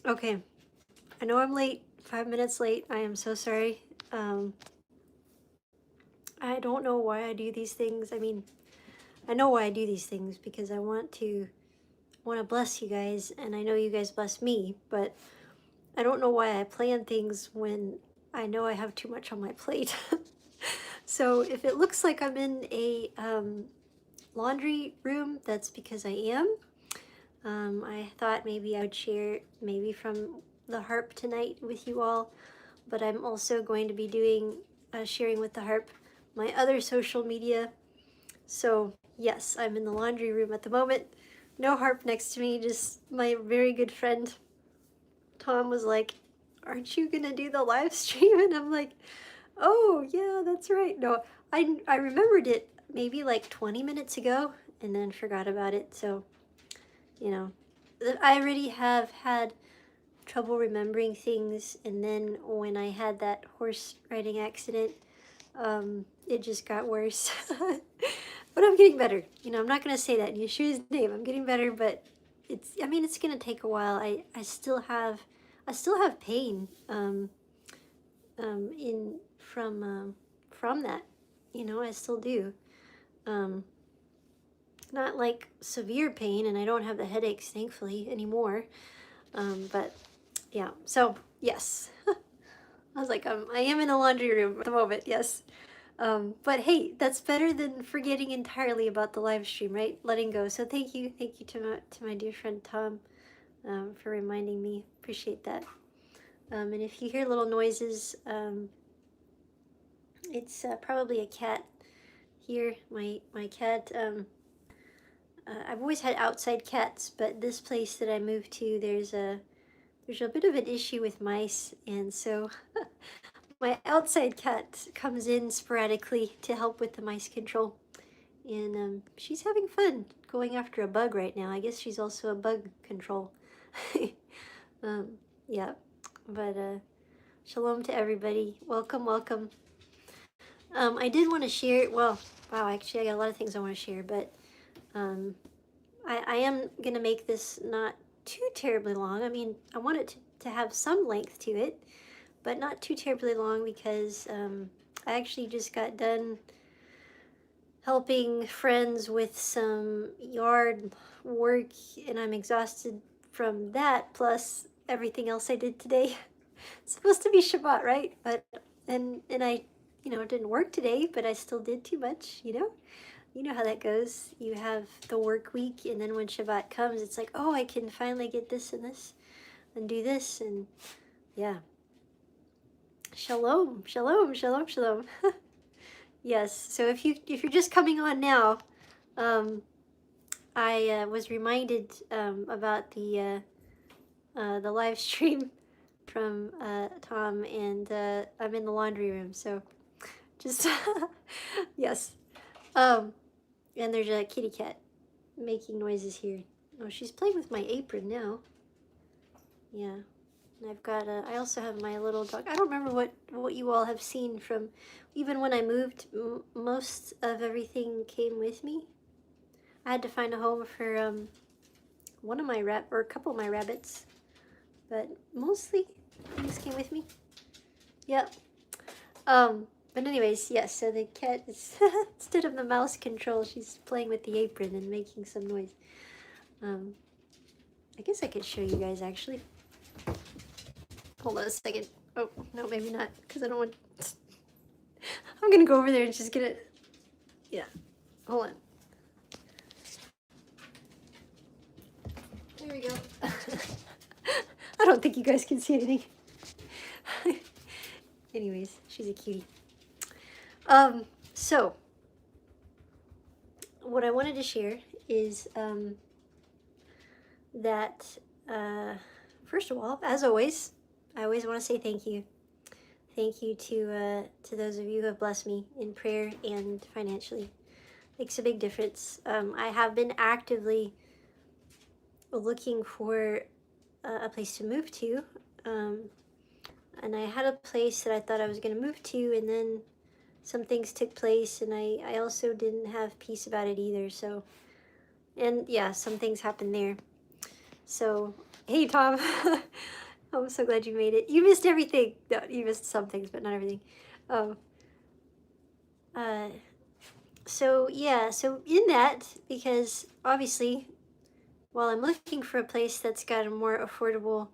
Okay, I know I'm late, 5 minutes late. I am so sorry. I don't know why I do these things. I mean, I know why I do these things because I want to bless you guys, and I know you guys bless me, but I don't know why I plan things when I know I have too much on my plate. So if it looks like I'm in a laundry room, that's because I am. I thought maybe I would share maybe from the harp tonight with you all, but I'm also going to be doing sharing with the harp my other social media. So yes, I'm in the laundry room at the moment. No harp next to me, just my very good friend Tom was like, "Aren't you gonna do the live stream?" And I'm like, "Oh yeah, that's right." No, I remembered it maybe like 20 minutes ago and then forgot about it. So you know, I already have had trouble remembering things, and then when I had that horse riding accident, it just got worse. But I'm getting better. I'm not gonna say that in Yeshua's name. I'm getting better, but I mean, it's gonna take a while. I still have pain, in from that. I still do. Um, Not like severe pain, and I don't have the headaches, thankfully, anymore. But yeah, so yes. I was like, I am in the laundry room at the moment, yes. But hey, that's better than forgetting entirely about the live stream, right? Letting go. So thank you to my dear friend Tom, for reminding me. Appreciate that. And if you hear little noises, it's probably a cat here. My cat. I've always had outside cats, but this place that I moved to, there's a bit of an issue with mice, and so my outside cat comes in sporadically to help with the mice control. And she's having fun going after a bug right now. I guess she's also a bug control. um, yeah, but shalom to everybody. Welcome, welcome. I did want to share, well, wow, actually, I got a lot of things I want to share, but um, I am going to make this not too terribly long. I mean, I want it to have some length to it, but not too terribly long because I actually just got done helping friends with some yard work, and I'm exhausted from that, plus everything else I did today. It's supposed to be Shabbat, right? But and I, didn't work today, but I still did too much. You know how that goes. You have the work week, and then when Shabbat comes, it's like, oh, I can finally get this and this and do this, and yeah. Shalom, shalom, shalom, shalom. Yes. So if you're just coming on now, I was reminded about the live stream from Tom, and I'm in the laundry room. So just yes. And there's a kitty cat making noises here. Oh, she's playing with my apron now. Yeah. And I've got I also have my little dog. I don't remember what you all have seen from, even when I moved, most of everything came with me. I had to find a home for one of my or a couple of my rabbits, but mostly things came with me. Yep. But anyways, yes, so the cat is, instead of the mouse control, she's playing with the apron and making some noise. I guess I could show you guys actually. Hold on a second. Oh, no, maybe not, because I don't want... I'm gonna go over there and just get it. Yeah, hold on. There we go. I don't think you guys can see anything. Anyways, she's a cutie. So what I wanted to share is that first of all, as always, I always want to say thank you. Thank you to those of you who have blessed me in prayer and financially. Makes a big difference. I have been actively looking for a place to move to, and I had a place that I thought I was going to move to, and then some things took place, and I also didn't have peace about it either. So, and yeah, some things happened there. So Hey, Tom. I'm so glad you made it. You missed everything. No, you missed some things, but not everything. Um, uh, so yeah, so in that, because obviously, while I'm looking for a place that's got a more affordable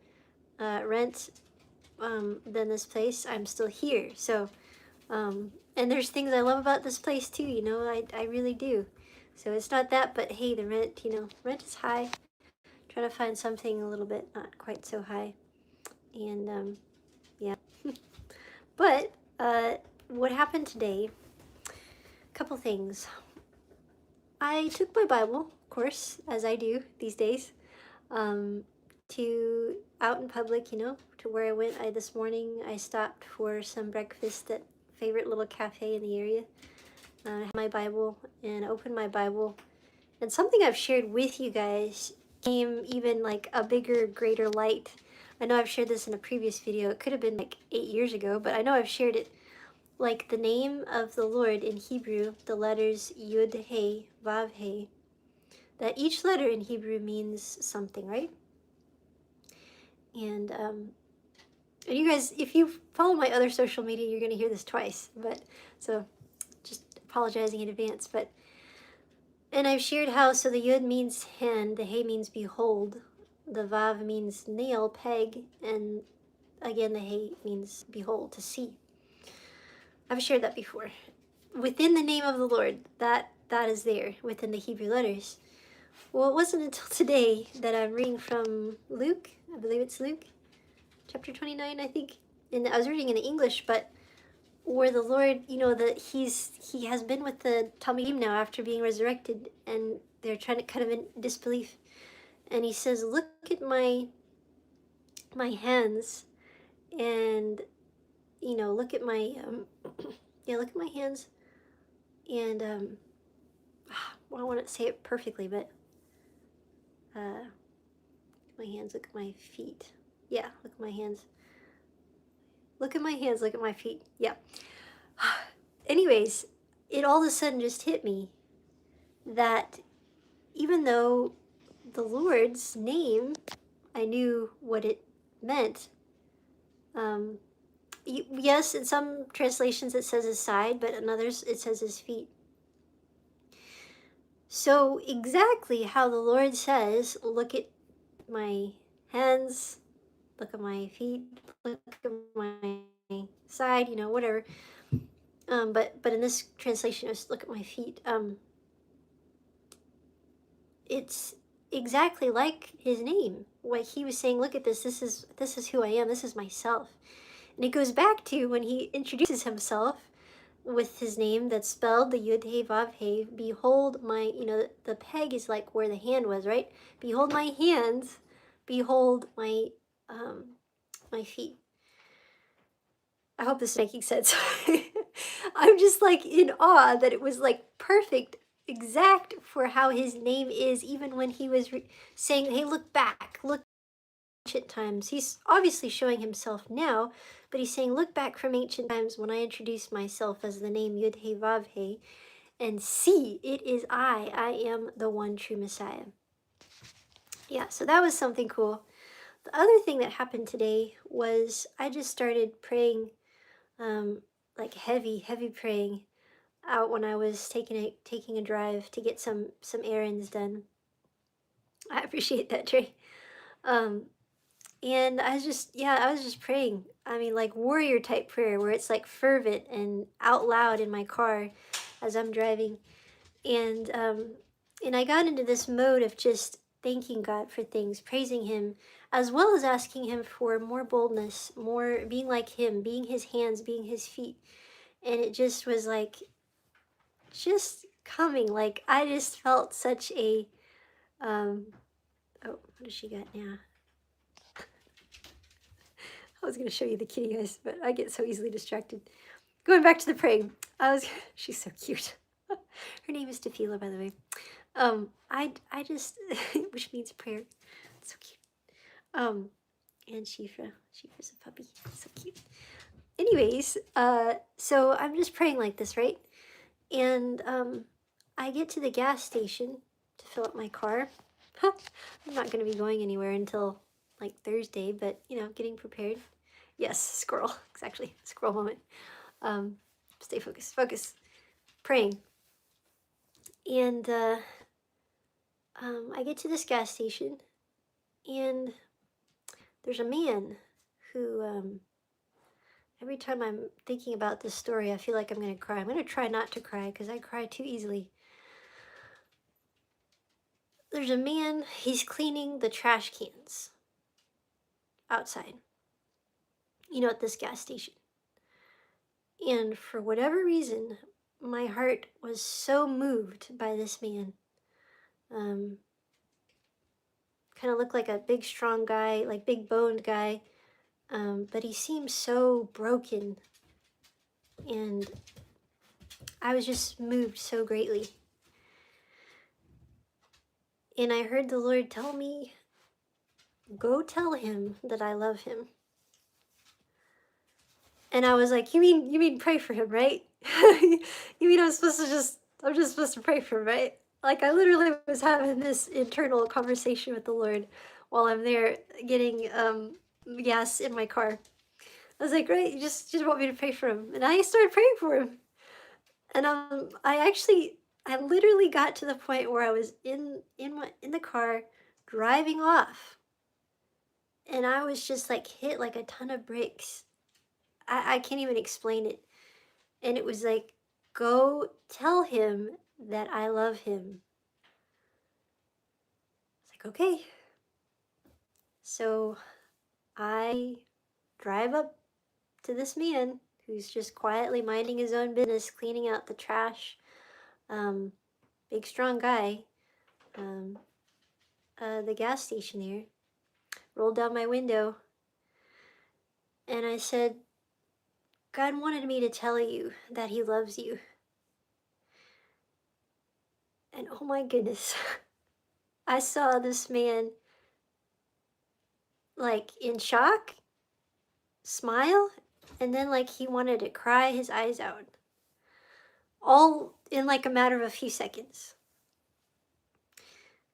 rent than this place, I'm still here. So, and there's things I love about this place too, you know, I really do. So it's not that, but hey, the rent, you know, rent is high. Trying to find something a little bit not quite so high. And yeah. But what happened today, a couple things. I took my Bible, of course, as I do these days, um, to out in public, you know, to where I went. This morning I stopped for some breakfast at favorite little cafe in the area. I had my Bible and opened my Bible, and something I've shared with you guys came even like a bigger, greater light. I know I've shared this in a previous video. It could have been like 8 years ago, but I know I've shared it. Like the name of the Lord in Hebrew, the letters Yud He Vav He, that each letter in Hebrew means something, right? And you guys, if you follow my other social media, you're going to hear this twice. But so just apologizing in advance. But and I've shared how so the Yud means hand, the He means behold, the Vav means nail, peg, and again the He means behold, to see. I've shared that before. Within the name of the Lord, that is there within the Hebrew letters. Well, it wasn't until today that I'm reading from Luke. I believe it's Luke, chapter 29, I think. And I was reading in English, but where the Lord, you know, that he has been with the Talmidim now after being resurrected, and they're trying to kind of in disbelief. And he says, "Look at my hands, and you know, look at my yeah, look at my hands, and well, I want to say it perfectly, but my hands, look at my feet. Yeah, look at my hands. Look at my hands, look at my feet. Yeah." Anyways, it all of a sudden just hit me that even though the Lord's name, I knew what it meant. Yes, in some translations it says his side, but in others it says his feet. So exactly how the Lord says, look at my hands, look at my feet, look at my side, you know, whatever. But in this translation, it's look at my feet. It's exactly like his name. What he was saying, look at this. This is who I am. This is myself. And it goes back to when he introduces himself with his name that's spelled the Yud He Vav He. Behold my, you know, the peg is like where the hand was, right? Behold my hands. Behold my my feet. I hope this is making sense. I'm just like in awe that it was like perfect, exact for how his name is, even when he was saying, hey, look back, look ancient times. He's obviously showing himself now, but he's saying, look back from ancient times when I introduced myself as the name Yud He Vav He, and see, it is I am the one true Messiah. Yeah, so that was something cool. The other thing that happened today was I just started praying, like heavy praying out when I was taking a drive to get some errands done. I appreciate that, Trey. And I was just praying. I mean, like warrior type prayer where it's like fervent and out loud in my car as I'm driving. And I got into this mode of just thanking God for things, praising him, as well as asking him for more boldness, more being like him, being his hands, being his feet. And it just was like just coming. Like I just felt such a oh, what does she got now? I was going to show you the kitty, guys, but I get so easily distracted. Going back to the praying, she's so cute. Her name is Tefila, by the way. I just, which means prayer. It's so cute. And Shifa's a puppy. So cute. Anyways, so I'm just praying like this, right? And I get to the gas station to fill up my car. I'm not going to be going anywhere until like Thursday, but you know, getting prepared. Yes, squirrel, exactly, squirrel moment. Um, stay focused, focus, praying. And I get to this gas station, and there's a man who, every time I'm thinking about this story, I feel like I'm going to cry. I'm going to try not to cry because I cry too easily. There's a man, he's cleaning the trash cans outside, you know, at this gas station. And for whatever reason, my heart was so moved by this man. Kind of looked like a big, strong guy, like big boned guy. But he seemed so broken. And I was just moved so greatly. And I heard the Lord tell me, go tell him that I love him. And I was like, you mean pray for him, right? You mean I'm just supposed to pray for him, right? Like I literally was having this internal conversation with the Lord while I'm there getting gas in my car. I was like, great, you just want me to pray for him. And I started praying for him. And I literally got to the point where I was in the car driving off. And I was just like hit like a ton of bricks. I can't even explain it. And it was like, go tell him that I love him. It's like, okay. So I drive up to this man who's just quietly minding his own business, cleaning out the trash. Big, strong guy. The gas station there. Rolled down my window. And I said, God wanted me to tell you that he loves you. And oh my goodness, I saw this man like in shock, smile, and then like he wanted to cry his eyes out. All in like a matter of a few seconds.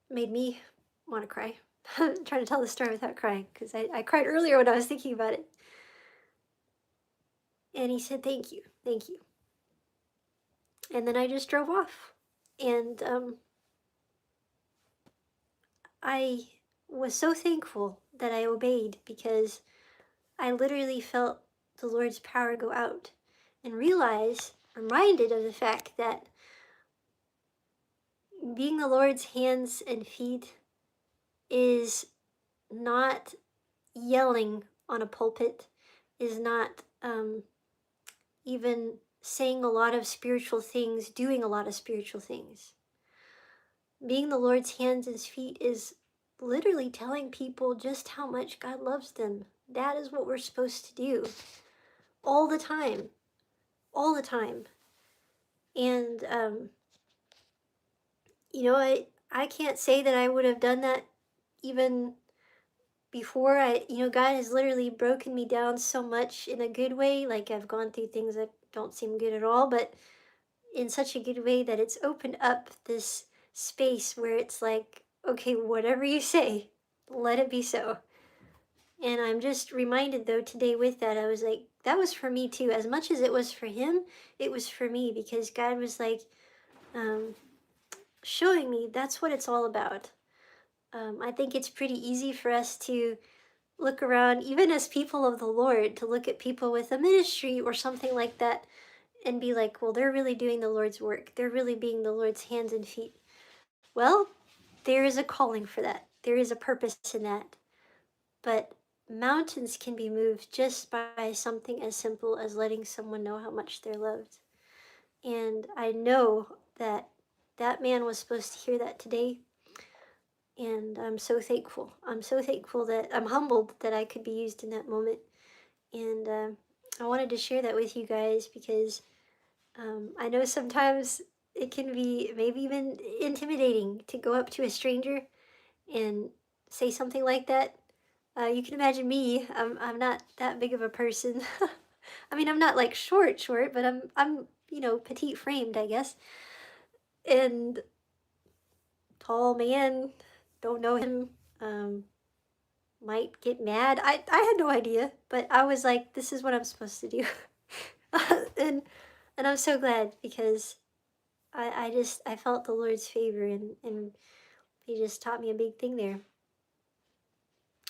Made me want to cry. I'm trying to tell the story without crying because I cried earlier when I was thinking about it. And he said, thank you, thank you. And then I just drove off. And I was so thankful that I obeyed because I literally felt the Lord's power go out and reminded of the fact that being the Lord's hands and feet is not yelling on a pulpit, is not even saying a lot of spiritual things, doing a lot of spiritual things. Being the Lord's hands and feet is literally telling people just how much God loves them. That is what we're supposed to do all the time. All the time. And, you know, I can't say that I would have done that even before. God has literally broken me down so much in a good way. Like I've gone through things that don't seem good at all, but in such a good way that it's opened up this space where it's like, okay, whatever you say, let it be so. And I'm just reminded though today with that, I was like, that was for me too. As much as it was for him, it was for me because God was like showing me that's what it's all about. I think it's pretty easy for us to look around, even as people of the Lord, to look at people with a ministry or something like that and be like, well, they're really doing the Lord's work. They're really being the Lord's hands and feet. Well, there is a calling for that. There is a purpose in that. But mountains can be moved just by something as simple as letting someone know how much they're loved. And I know that that man was supposed to hear that today. And I'm so thankful. I'm so thankful that I'm humbled that I could be used in that moment. And I wanted to share that with you guys because I know sometimes it can be maybe even intimidating to go up to a stranger and say something like that. You can imagine me. I'm not that big of a person. I mean, I'm not like short, but I'm petite framed, I guess. And tall man, don't know him. might get mad. I had no idea, but I was like, this is what I'm supposed to do. and and I'm so glad because I felt the Lord's favor, and he just taught me a big thing there.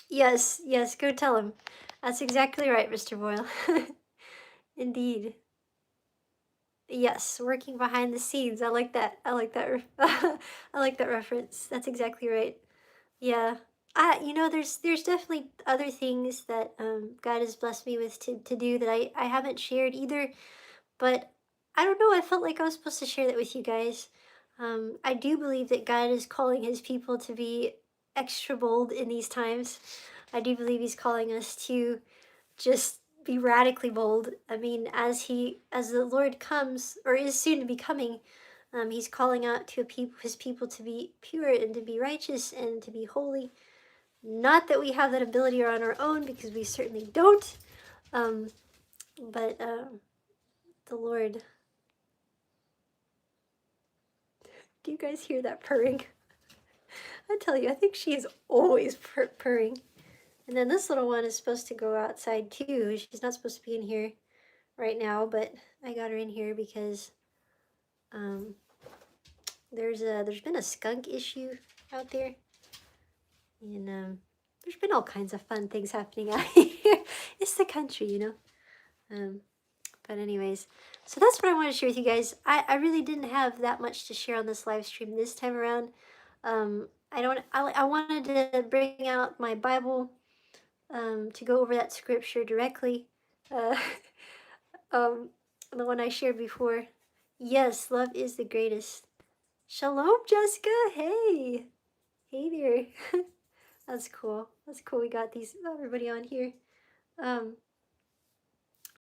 Yes, yes, go tell him. That's exactly right, Mr. Boyle. Indeed. Yes, working behind the scenes. I like that. I like that. I like that reference. That's exactly right. Yeah. There's definitely other things that God has blessed me with to do that I haven't shared either. But I don't know. I felt like I was supposed to share that with you guys. I do believe that God is calling His people to be extra bold in these times. I do believe He's calling us to just be radically bold. I mean, as the Lord comes or is soon to be coming, He's calling out to His people to be pure and to be righteous and to be holy. Not that we have that ability on our own, because we certainly don't. Um, but the Lord. Do you guys hear that purring? I tell you, I think she is always purring. And then this little one is supposed to go outside too. She's not supposed to be in here right now, but I got her in here because um, there's been a skunk issue out there, and there's been all kinds of fun things happening out here. It's the country, you know. But anyways, so that's what I want to share with you guys. I really didn't have that much to share on this live stream this time around. I wanted to bring out my Bible to go over that scripture directly. Uh, um, the one I shared before. Yes, love is the greatest. Shalom, Jessica. Hey. Hey there. That's cool. That's cool. We got everybody on here.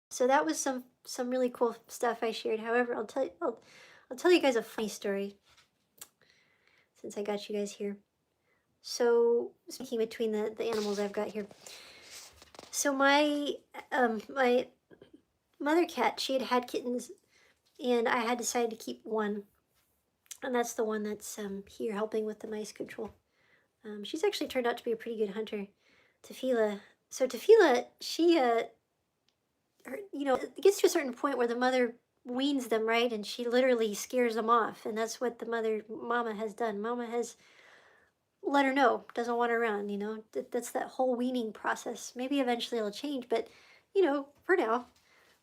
So that was some really cool stuff I shared. However, I'll tell you guys a funny story since I got you guys here. So speaking between the animals I've got here. So my mother cat, she had kittens, and I had decided to keep one, and that's the one that's here helping with the mice control. She's actually turned out to be a pretty good hunter, Tefila. So Tefila, she it gets to a certain point where the mother weans them, right, and she literally scares them off, and that's what the mama has done. Mama has let her know, doesn't want her around, that's that whole weaning process. Maybe eventually it'll change, but for now.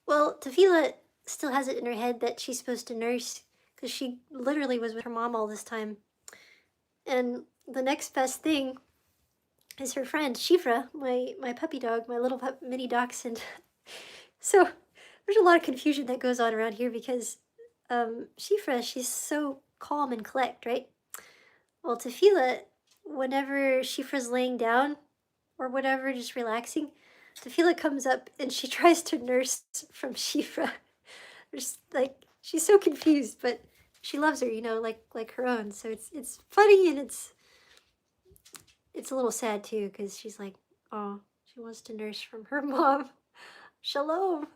Well, Tefila still has it in her head that she's supposed to nurse, because she literally was with her mom all this time. And the next best thing is her friend Shifra, my puppy dog, my little mini dachshund. So there's a lot of confusion that goes on around here because Shifra, she's so calm and collect, right? Well, Tefila, whenever Shifra's laying down or whatever, just relaxing, Tefila comes up and she tries to nurse from Shifra. There's she's so confused, but she loves her, like her own. So it's funny, and it's a little sad too, because she's like, oh, she wants to nurse from her mom. Shalom.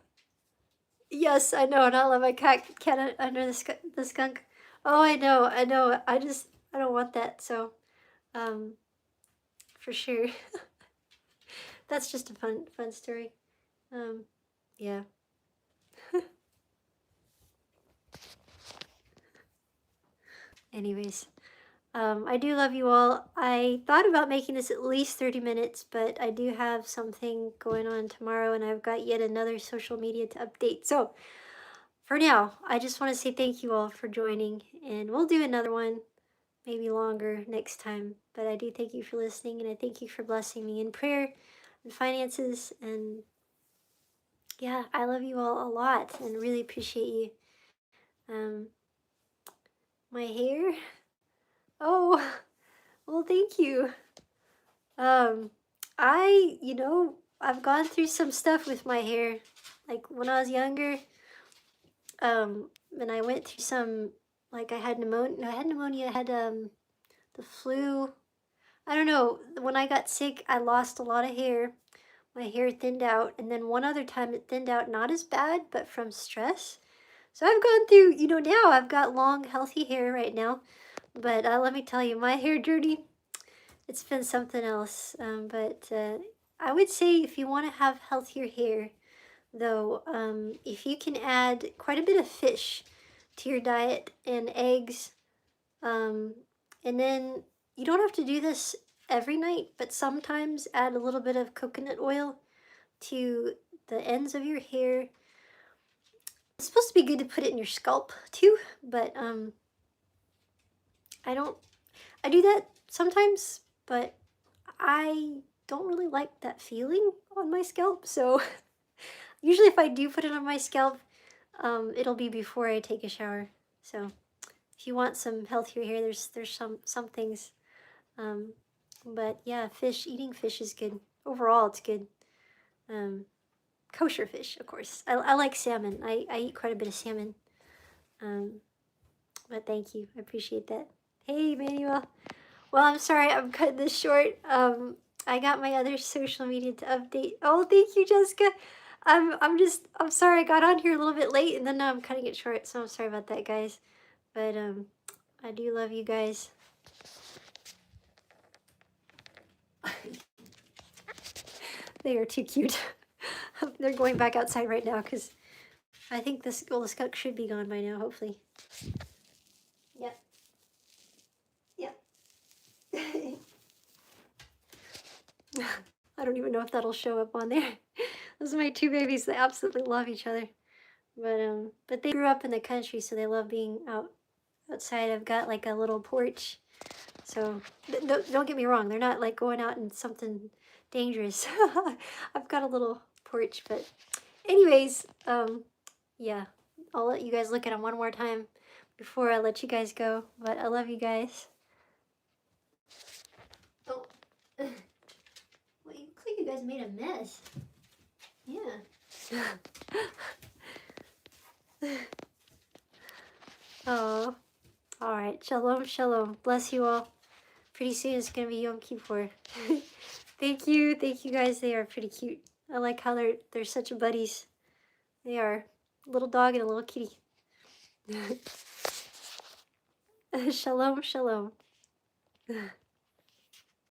Yes, I know, and I'll let my cat under the skunk. Oh, I know. I don't want that. So, for sure. That's just a fun story. Yeah. Anyways, I do love you all. I thought about making this at least 30 minutes, but I do have something going on tomorrow, and I've got yet another social media to update. So, for now, I just want to say thank you all for joining, and we'll do another one, maybe longer next time. But I do thank you for listening, and I thank you for blessing me in prayer and finances. And yeah, I love you all a lot and really appreciate you. My hair? Oh, well, thank you. Um, I've gone through some stuff with my hair. Like when I was younger, and I went through some, like I had pneumonia. No, I had pneumonia. I had the flu. I don't know. When I got sick, I lost a lot of hair. My hair thinned out, and then one other time it thinned out, not as bad, but from stress. So I've gone through, now I've got long, healthy hair right now. But let me tell you, my hair journey, it's been something else. But I would say if you want to have healthier hair, though, if you can add quite a bit of fish to your diet and eggs, um, and then you don't have to do this every night, but sometimes add a little bit of coconut oil to the ends of your hair. It's supposed to be good to put it in your scalp too, but I do that sometimes, but I don't really like that feeling on my scalp. So usually if I do put it on my scalp, it'll be before I take a shower. So if you want some healthier hair, there's some things. But yeah, eating fish is good. Overall, it's good. Kosher fish, of course. I like salmon. I eat quite a bit of salmon. But thank you. I appreciate that. Hey, Manuel. Well, I'm sorry I'm cutting this short. I got my other social media to update. Oh, thank you, Jessica. I'm sorry I got on here a little bit late and then now I'm cutting it short, so I'm sorry about that, guys. But I do love you guys. They are too cute. They're going back outside right now because I think this skunk should be gone by now, hopefully. Yep. Yep. I don't even know if that'll show up on there. Those are my two babies. They absolutely love each other. But they grew up in the country, so they love being outside. I've got like a little porch. So don't get me wrong. They're not like going out in something dangerous. I've got a little porch, but anyways, yeah, I'll let you guys look at them one more time before I let you guys go. But I love you guys. Oh, well, you look like you guys made a mess. Yeah. Oh, all right. Shalom, shalom. Bless you all. Pretty soon it's gonna be Yom Kippur. Thank you guys. They are pretty cute. I like how they're such buddies. They are a little dog and a little kitty. Shalom, shalom.